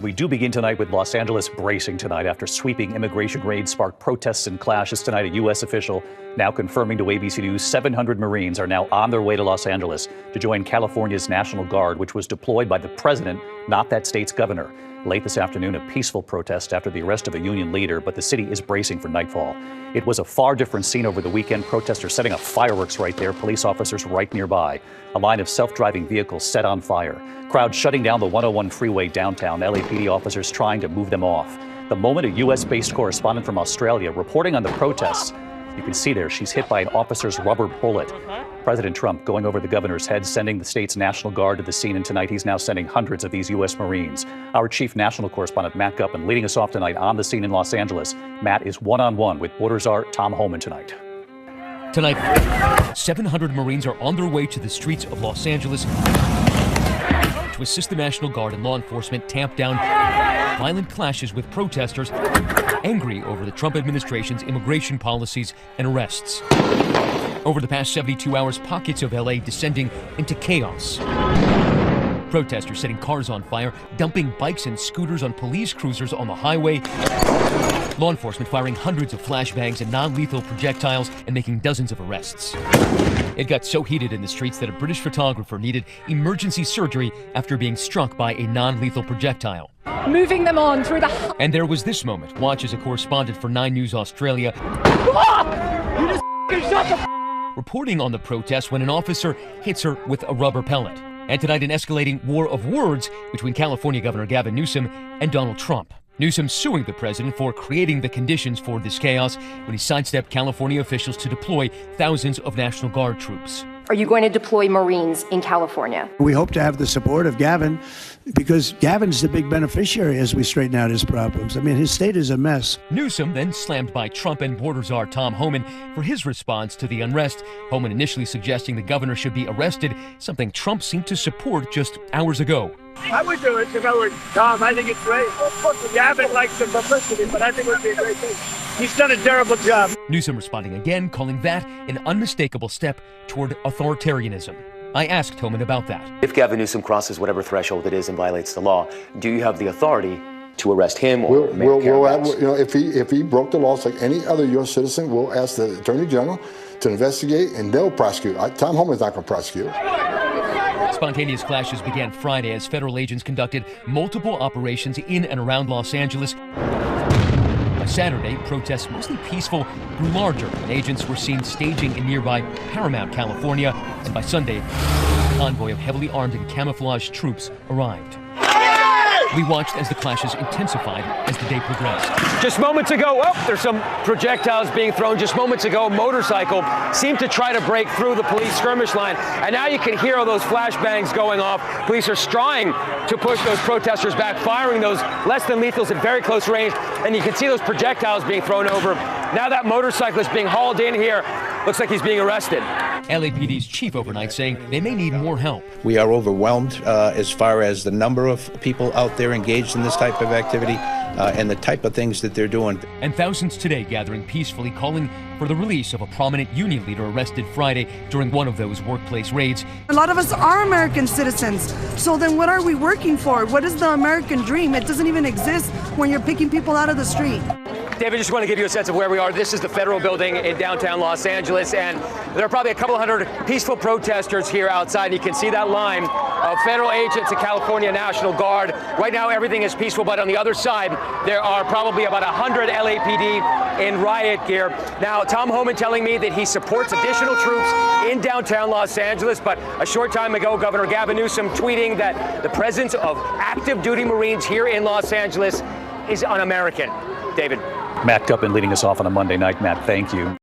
We do begin tonight with Los Angeles bracing tonight after sweeping immigration raids sparked protests and clashes tonight. A U.S. official now confirming to ABC News 700 Marines are now on their way to Los Angeles to join California's National Guard, which was deployed by the president, not that state's governor. Late this afternoon, a peaceful protest after the arrest of a union leader, but the city is bracing for nightfall. It was a far different scene over the weekend. Protesters setting off fireworks right there, police officers right nearby. A line of self-driving vehicles set on fire. Crowds shutting down the 101 freeway downtown, LAPD officers trying to move them off. The moment a U.S.-based correspondent from Australia reporting on the protests, you can see there she's hit by an officer's rubber bullet. President Trump going over the governor's head, sending the state's National Guard to the scene, and tonight he's now sending hundreds of these U.S. Marines. Our chief national correspondent, Matt Guppin, leading us off tonight on the scene in Los Angeles. Matt is one-on-one with Borders Czar Tom Homan tonight. Tonight, 700 Marines are on their way to the streets of Los Angeles to assist the National Guard and law enforcement tamp down violent clashes with protesters angry over the Trump administration's immigration policies and arrests. Over the past 72 hours, pockets of LA descending into chaos. Protesters setting cars on fire, dumping bikes and scooters on police cruisers on the highway. Law enforcement firing hundreds of flashbangs and non-lethal projectiles and making dozens of arrests. It got so heated in the streets that a British photographer needed emergency surgery after being struck by a non-lethal projectile. Moving them on through the... And there was this moment. Watch as a correspondent for 9 News Australia reporting on the protest when an officer hits her with a rubber pellet. And tonight, an escalating war of words between California Governor Gavin Newsom and Donald Trump. Newsom suing the president for creating the conditions for this chaos when he sidestepped California officials to deploy thousands of National Guard troops. Are you going to deploy Marines in California? We hope to have the support of Gavin because Gavin's the big beneficiary as we straighten out his problems. I mean, his state is a mess. Newsom then slammed by Trump and Borders Czar Tom Homan for his response to the unrest. Homan initially suggesting the governor should be arrested, something Trump seemed to support just hours ago. I would do it if I were Tom. I think it's great. Gavin likes the publicity, but I think it would be a great thing. He's done a terrible job. Newsom responding again, calling that an unmistakable step toward authoritarianism. I asked Homan about that. If Gavin Newsom crosses whatever threshold it is and violates the law, do you have the authority to arrest him or if he broke the laws like any other U.S. citizen, we'll ask the Attorney General to investigate and they'll prosecute. Tom Homan's not going to prosecute. Spontaneous clashes began Friday as federal agents conducted multiple operations in and around Los Angeles. By Saturday, protests, mostly peaceful, grew larger when agents were seen staging in nearby Paramount, California. And by Sunday, a convoy of heavily armed and camouflaged troops arrived. We watched as the clashes intensified as the day progressed. Just moments ago, there's some projectiles being thrown. Just moments ago, a motorcycle seemed to try to break through the police skirmish line. And now you can hear all those flashbangs going off. Police are trying to push those protesters back, firing those less than lethals at very close range. And you can see those projectiles being thrown over. Now that motorcyclist being hauled in here, looks like he's being arrested. LAPD's chief overnight saying they may need more help. We are overwhelmed as far as the number of people out there engaged in this type of activity and the type of things that they're doing. And thousands today gathering peacefully, calling for the release of a prominent union leader arrested Friday during one of those workplace raids. A lot of us are American citizens, so then what are we working for? What is the American dream? It doesn't even exist when you're picking people out of the street. David, just want to give you a sense of where we are. This is the federal building in downtown Los Angeles, and there are probably a couple hundred peaceful protesters here outside. You can see that line of federal agents and California National Guard. Right now, everything is peaceful, but on the other side, there are probably about 100 LAPD in riot gear. Now, Tom Homan telling me that he supports additional troops in downtown Los Angeles, but a short time ago, Governor Gavin Newsom tweeting that the presence of active duty Marines here in Los Angeles is un-American. David. Matt Guppin leading us off on a Monday night. Matt, thank you.